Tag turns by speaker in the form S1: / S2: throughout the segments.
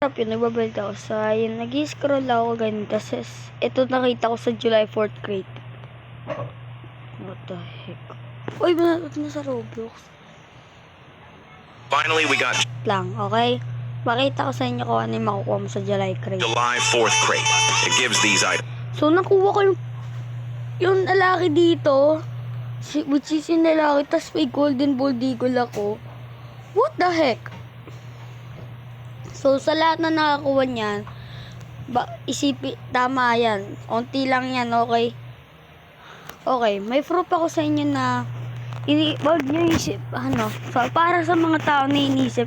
S1: Sarap yun, nagbabalik ako sa yun, nag-scroll ako ganun, tapos ito nakita ko sa July 4th crate. What the heck? Uy, manatot na sa Roblox.
S2: Finally, we got
S1: Lang, okay? Makita ko sa inyo kung ano yung makukuha mo sa July crate.
S2: July 4th crate. It gives these items.
S1: So, nakuha ko yung lalaki dito, which is yung lalaki, tapos may golden bald eagle ako. What the heck? So, sa lahat na nakakuha niyan, tama yan. Unti lang yan, okay? Okay, may proof ako sa inyo na wag nyo isip, para sa mga tao na inisip,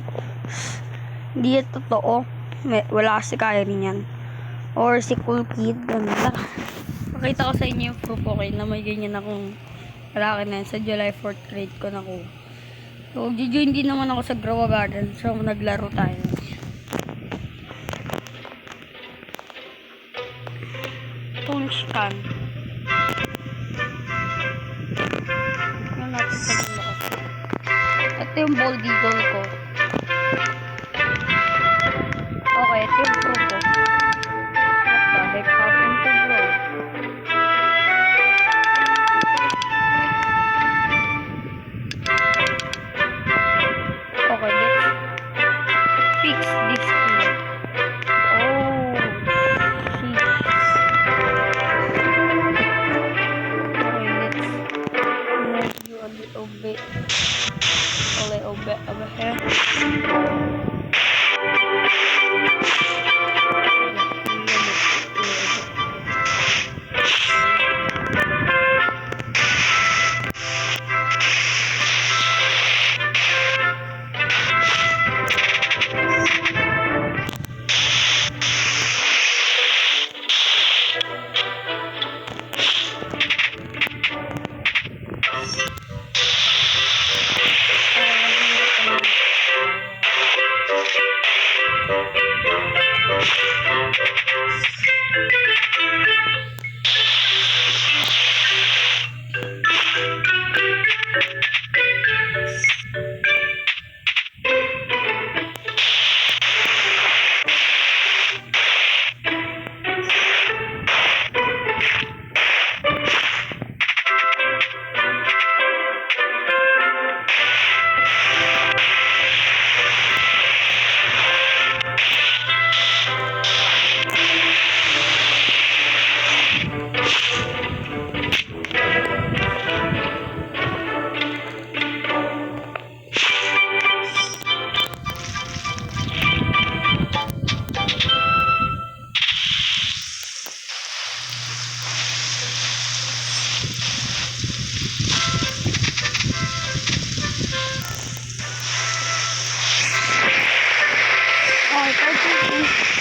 S1: hindi yan totoo. Wala kasi Kyrie niyan. Or si Cool Kid, ganda. Makita ko sa inyo yung proof, okay, na may ganyan akong lalaki na yan. Sa July 4th grade ko nakuha. So, join din naman ako sa Grow a Garden. So, naglaro tayo. Phone scan. Tignan natin sa lakas. Ito yung bald eagle ko. Okay, ito yung proof ko. What the heck happened to bro? Okay, let's fix this here. Oh, sheesh. Okay, let's move you a little bit over here.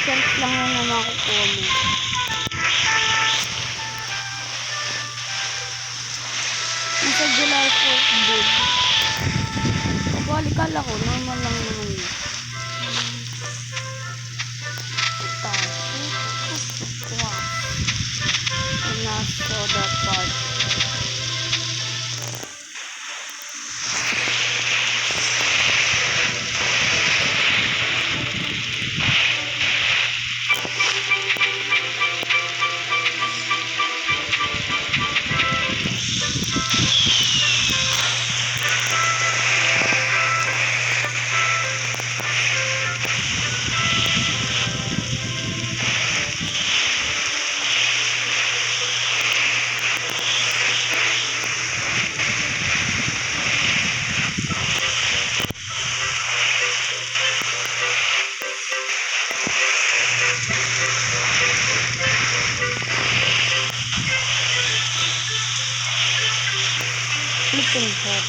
S1: Cents lang yan na makukuha mo. Nasa July 4th board. Kabalikala ko, normal lang naman yun. Tapos, wow. And nasa that part. Flipping head.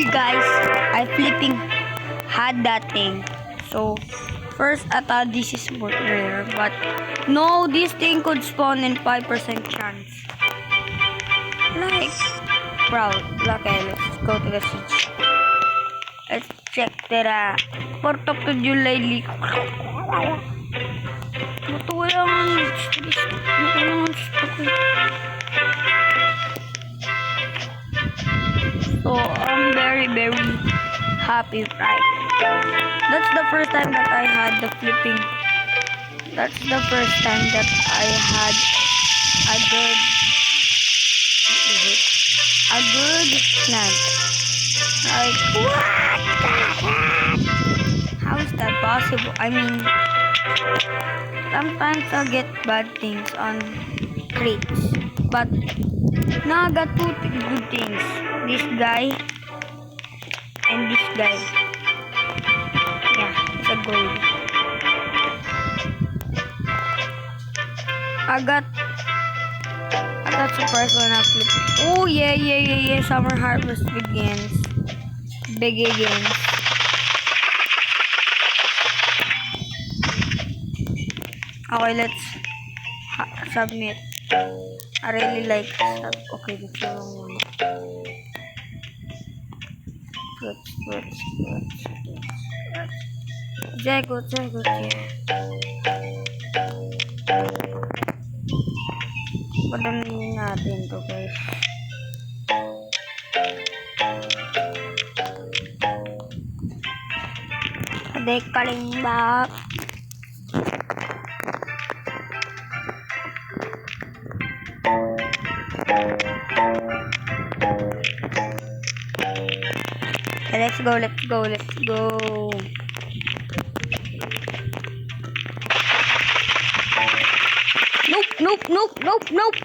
S1: Finally, guys, I flipping had that thing. So, first, I thought this is more rare, but no, this thing could spawn in 5% chance. Like, bro, okay, let's go to the switch. Let's check that. Portok to July leak. So, I'm very, very happy, right? That's the first time that I had the flipping. That's the first time that I had a good snack. Like, what the heck? How is that possible? I mean, sometimes I get bad things on crates, but now I got two good things. This guy and this guy. Yeah, it's a gold. I got surprised when I flipped. Oh yeah. Summer harvest begins. Begins. Okay, let's submit. I really like okay, that's the wrong one. Fruits. Jagot, yeah. Padamin natin to, guys. Adek kalimbak. Let's go. Nope.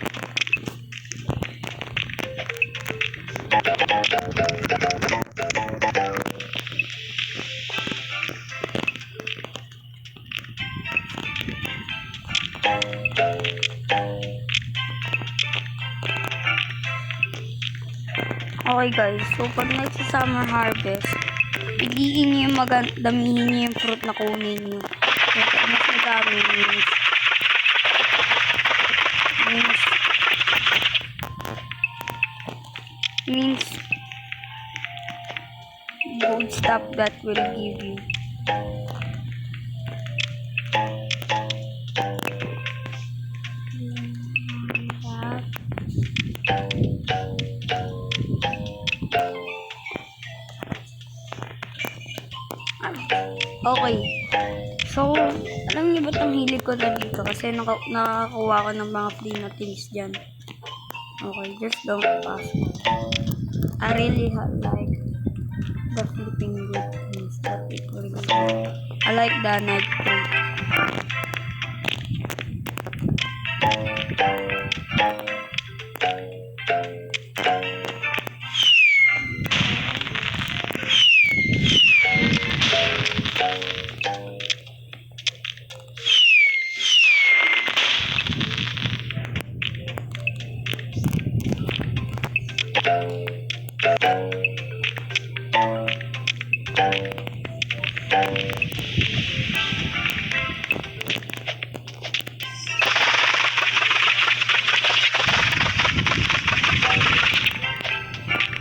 S1: Okay guys, so pag nagsa-summer harvest, piliin niyo yung damihin niyo yung fruit na kunin niyo. So, pag mas madami means good stuff that will give you. Okay. So, alam niyo ba't ang hilig ko na dito? Kasi nakakuha ko ng mga free na things dyan. Okay, just don't pass. I really like the flipping good things that people do. I like the night cream.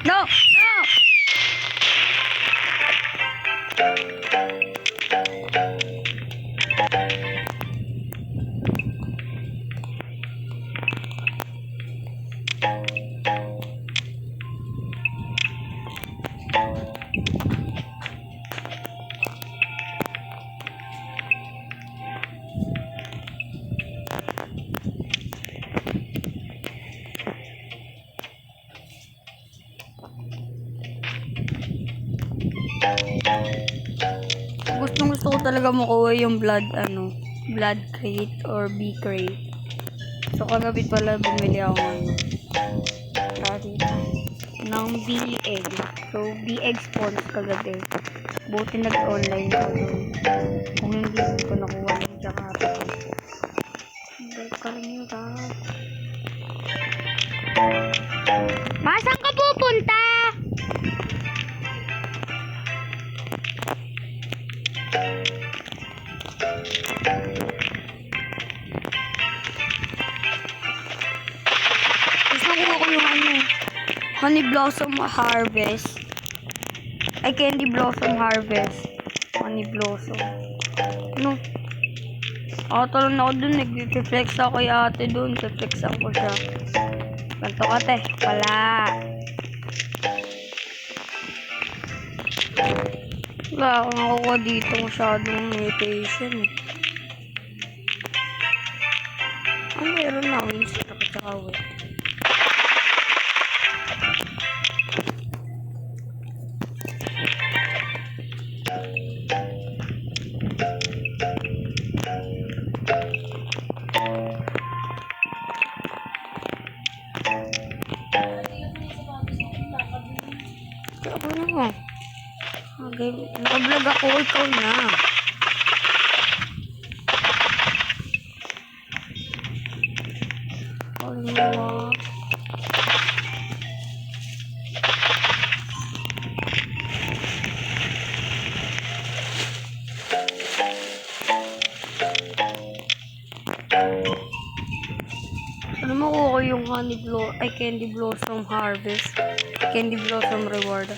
S1: No! Gusto ko talaga makuha yung blood crate or B crate. So kagabi pala bumili ako ng B egg. So B egg spawns kagabi. Buti nag-online ko doon. Kung hindi ko nakuha ng Jakarta. Hindi ka rin yun ka. Masaan ka pupunta? Honey Blossom Harvest. Ay, Candy Blossom Harvest. Honey Blossom. Ano? Talon ako dun. Nag-flex ako kay ate dun. Flex ako siya. Ganto ka, te. Wala. Wala akong nakukuha dito. Masyadong mutation. Meron na. Wings. Tapos saka wait. Ako na mo. Okay. Naka-vlog ako. Ikaw na. Allah. Ano makuha ko yung Candy Blossom Harvest? Candy Blossom Reward.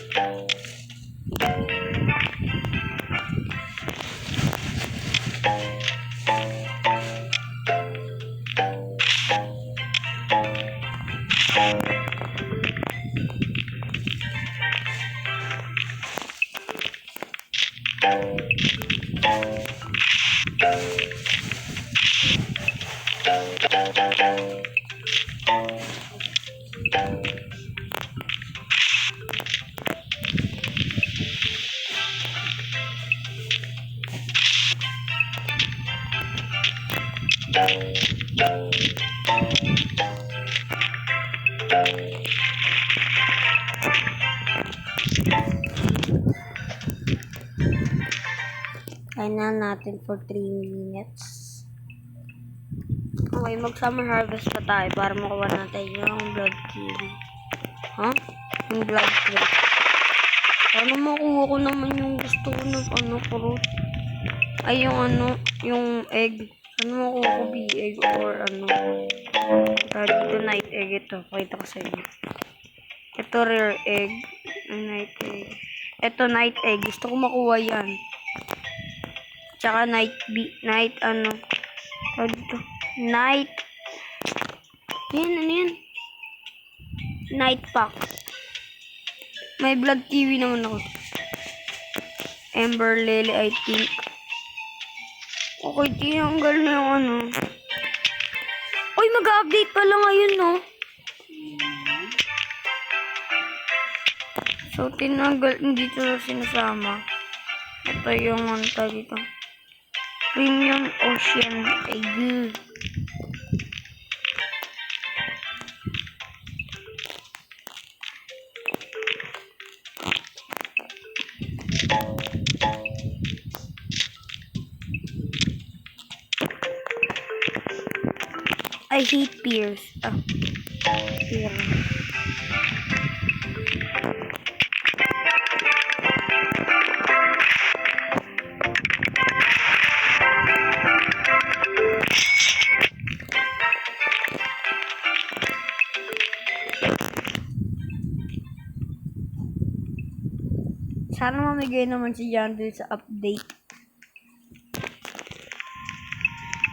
S1: Kainan natin for 3 minutes. Okay, mag-summer harvest pa tayo para makuha natin yung blood kiwi. Ha? Yung blood fruit. Paano makuha ko naman yung gusto ko ng fruit? Ay, yung egg. Ano makuha ko? B-egg or Tawag dito night egg ito. Pakita ko sa inyo. Ito rare egg. Night egg. Ito night egg. Gusto ko makuha yan. Tsaka tawag dito. Night. Yan. Night pack. May blood kiwi naman ako. Ember lily, I think. Okay, tinanggal na yung Uy, mag-update pala ngayon, no? So, tinanggal, hindi ito sinasama. Ito yung dito. Premium Ocean Egg. I hate pears. Pear. Sana mamigay naman si Jandel sa update.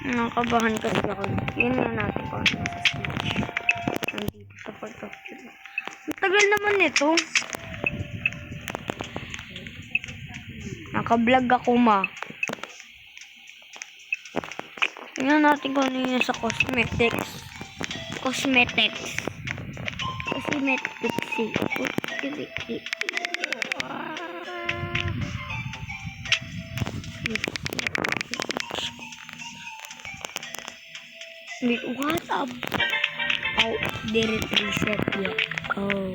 S1: Nakabahan kasi ako. Yun nga natin kung ano sa Smash. Nandito sa pag-capture. Ang tagal naman nito. Naka-vlog ako Tingnan natin kung ano yun sa cosmetics. Cosmetics. Wait, what up? Oh, didn't reset yet. Oh.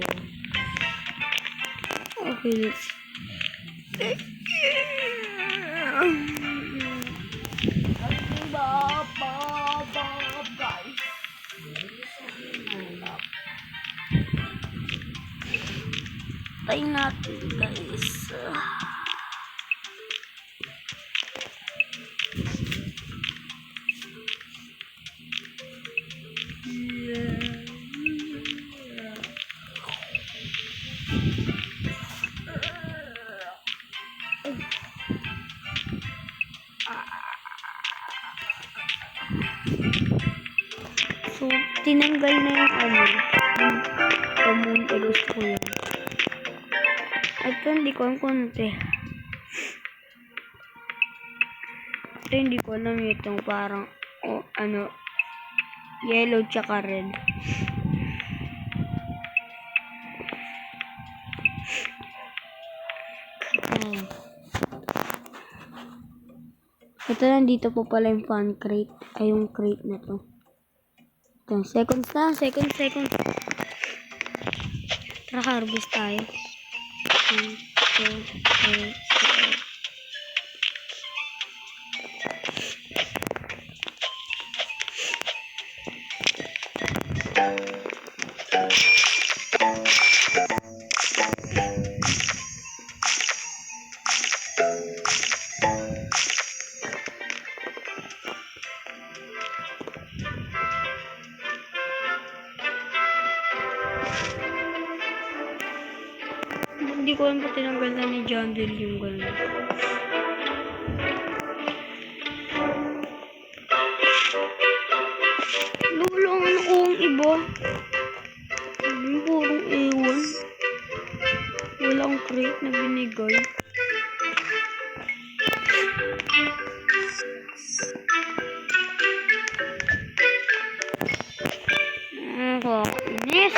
S1: Okay, let's... guys. Tayo natin, guys. natanggal na yung ano, yung pamunti. Gusto ko yan. Ito, hindi ko alam kung ano ito eh. Ito, hindi ko alam itong parang, ano, yellow tsaka red. Ito, nandito po pala yung fan crate. Ay, yung crate na to. Ito, seconds na. Seconds. Tara, harvest tayo. 1, 2, 3, 4. Hindi ko alam pa tinanggal na ni John Dill yung gano'n. Lulo ang ano kong iba. Yung purong ewan. Walang crate na binigay. Yes!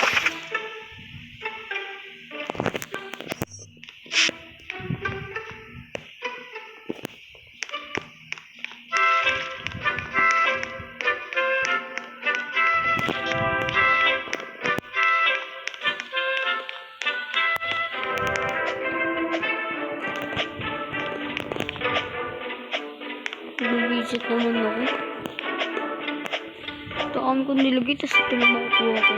S1: Nag-visit naman ako. Taan ko nilagay, tapos ito na makukuha ko.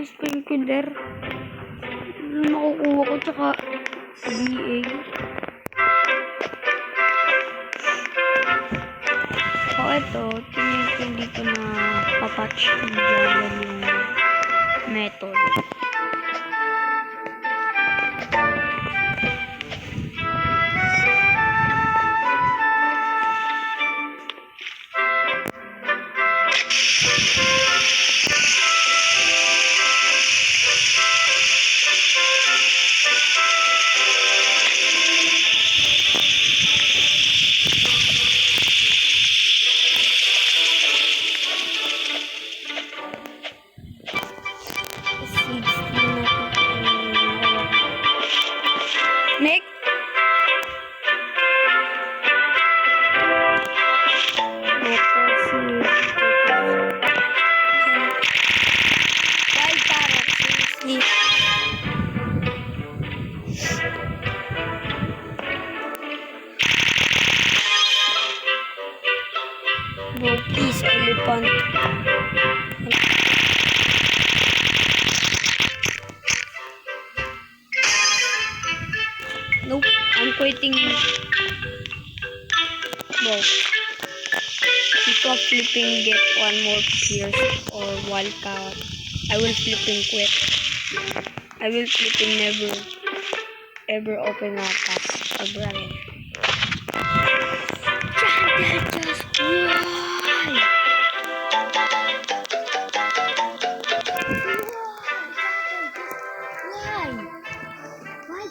S1: Sprinkler. Nakukuha ko, tsaka BA. So, ito, tingin dito na papatch ng jungle yung method. Nick? Monkeys, elephant. Nope, I'm quitting. No. If I flipping get one more pierce or wildcat, I will flipping quit. I will flipping never ever open a pass again. Just why? Why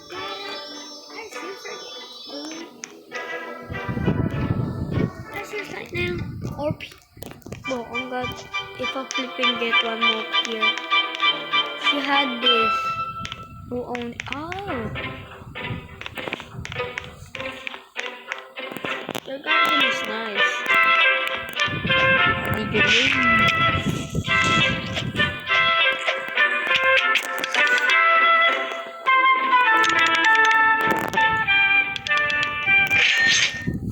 S1: right now? Or no, on God, if I flipping get one more here. She had this. Who owned? Oh, the garden is nice. Did you leave?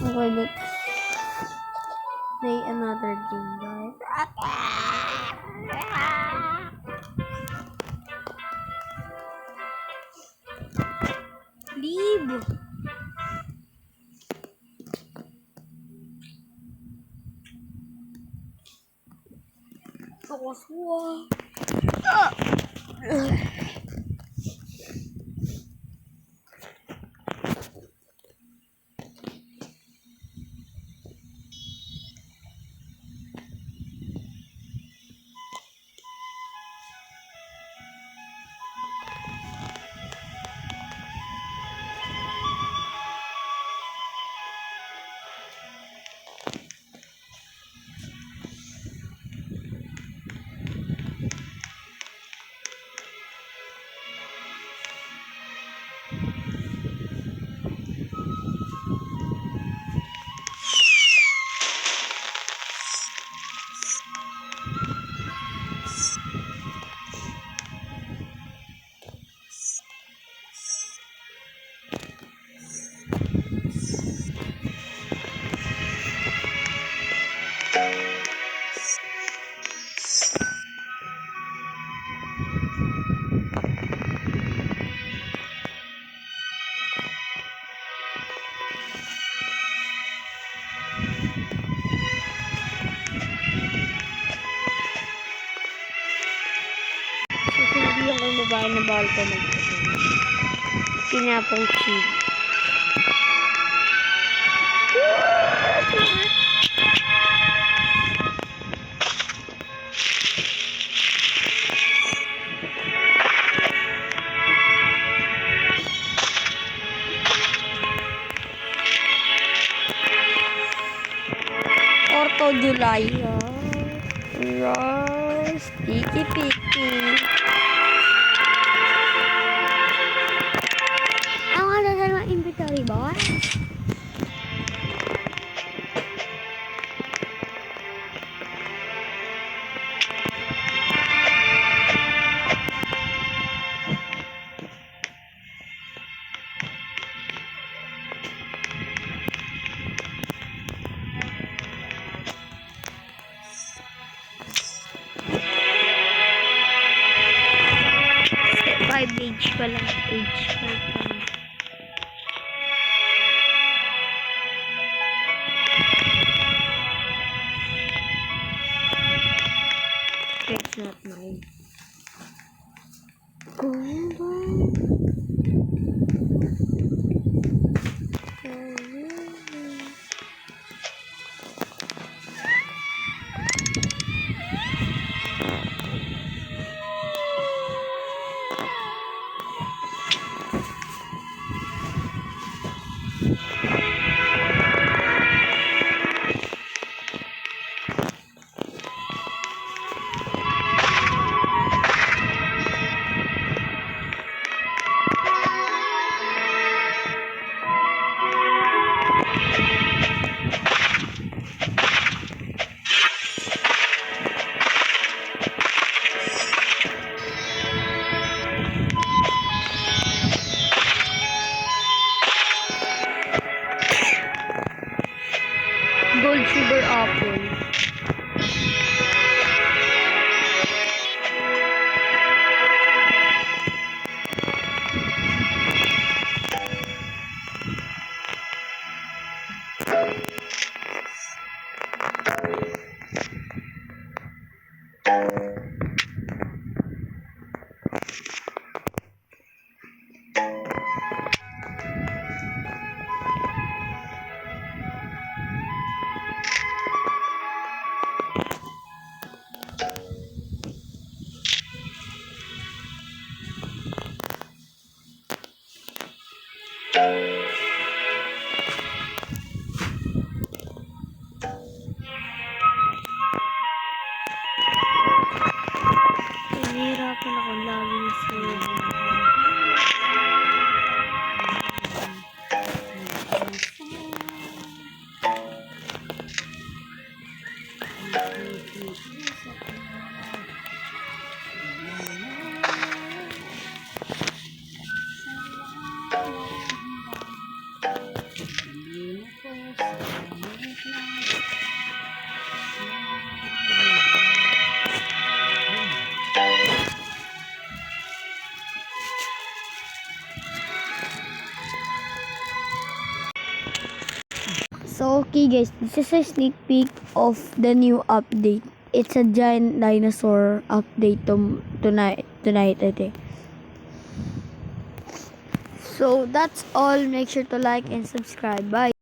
S1: Okay, let's play another game, guys. Leave. kaya na bawal pa magpapin. Tinapong chili. Orto July. Yes. Tiki piki. Ang ano na ng inventory ba? Page pa lang. Page 5 pa lang. It's not mine. Gold sugar apple. Nahihirapan ako lagi sa So okay guys, this is a sneak peek of the new update. It's a giant dinosaur update tonight I think. So that's all. Make sure to like and subscribe. Bye.